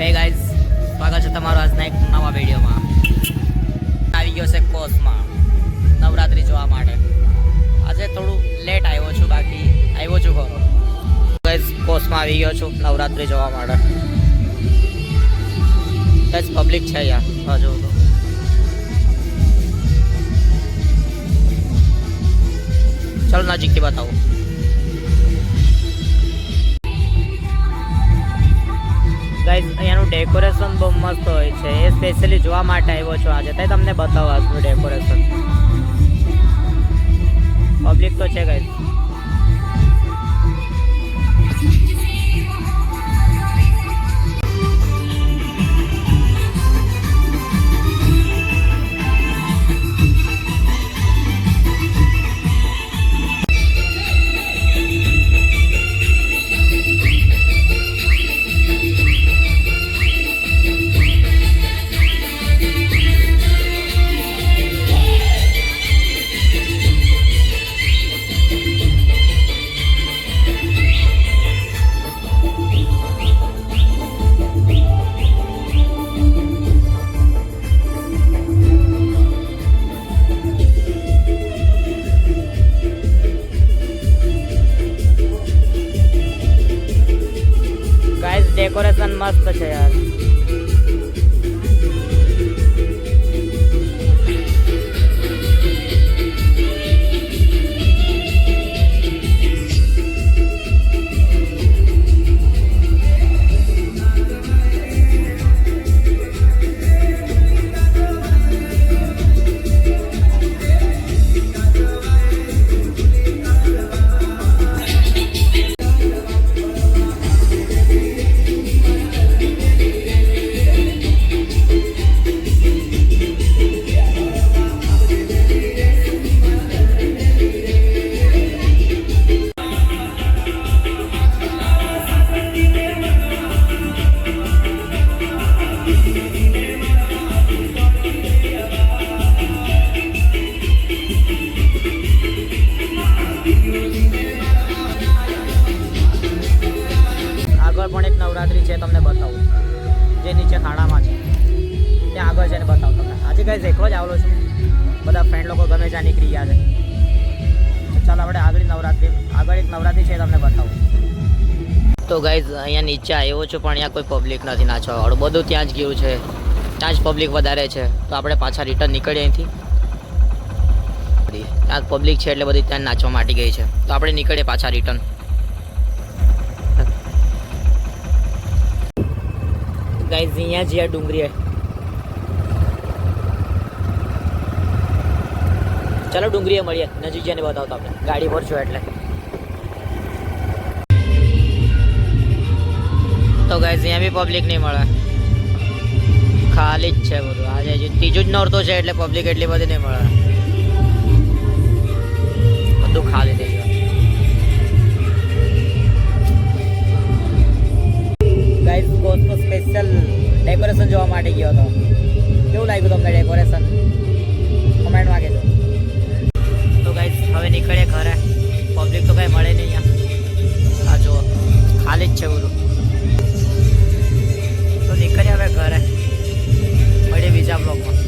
Hey guys, સ્વાગત છે તમારું આજના એક નવા વિડીયોમાં. આવી ગયો છે કોસમાં નવરાત્રિ જોવા માટે. આજે થોડું લેટ આવ્યો છું, બાકી આવ્યો છું ખરો. ગાઈઝ, કોસમાં આવી ગયો છું નવરાત્રિ જોવા માટે. ગાઈઝ, પબ્લિક છે યાર હજુ તો. ચાલો નજીકથી બતાવો. ગાઈઝ, અહીંયાનું ડેકોરેશન બહુ મસ્ત હોય છે. એ સ્પેશિયલી જોવા માટે આવ્યો છું આજે. તે તમને બતાવો આજનું ડેકોરેશન. પબ્લિક તો છે ગાઈઝ. ડેકોરેશન મસ્ત છે યાર. પણ એક નવરાત્રિ છે, તમને બતાવું, જે નીચે ખાડામાં છે ત્યાં આગળ છે ને બતાવું તમને. આજે ગાઈઝ એકલો જ આવેલો છું, બધા ફ્રેન્ડ લોકો ગમે ત્યાં નીકળી ગયા છે. ચાલો આપણે આગળ એક નવરાત્રિ છે તમને બતાવું. તો ગાઈઝ, અહીંયા નીચે આવ્યો છું, પણ અહીંયા કોઈ પબ્લિક નથી નાચવાવાળું. બધું ત્યાં જ ગયું છે, ત્યાં જ પબ્લિક વધારે છે. તો આપણે પાછા રિટર્ન નીકળીએ અહીંથી. ત્યાં પબ્લિક છે એટલે બધી ત્યાં નાચવા માંડી ગઈ છે. તો આપણે નીકળીએ પાછા રિટર્ન. ગાઈઝ, અહીંયા જ યાર ડુંગરી. ચાલો ડુંગરીએ મળીએ, નજીક જઈને બતાવતો આપણે ગાડી પર છો એટલે. તો ગાઈઝ, અહીંયા બી પબ્લિક નહીં મળે, ખાલી જ છે બધું. આજે ત્રીજું જ નોરતો છે એટલે પબ્લિક એટલી બધી નહીં મળે, બધું ખાલી થઈ ગયું. ગાઈઝ, કોસનો સ્પેશિયલ ડેકોરેશન જોવા માટે ગયો હતો. કેવું લાગ્યું તમને ડેકોરેશન? કમેન્ટમાં કહેજો. તો ગાઈઝ, હવે નીકળીએ ઘરે. પબ્લિક તો કાંઈ મળે નહીં અહીંયા. આ જુઓ, ખાલી જ છે બધું. તો નીકળીએ હવે ઘરે. મળીએ બીજા બ્લોગમાં.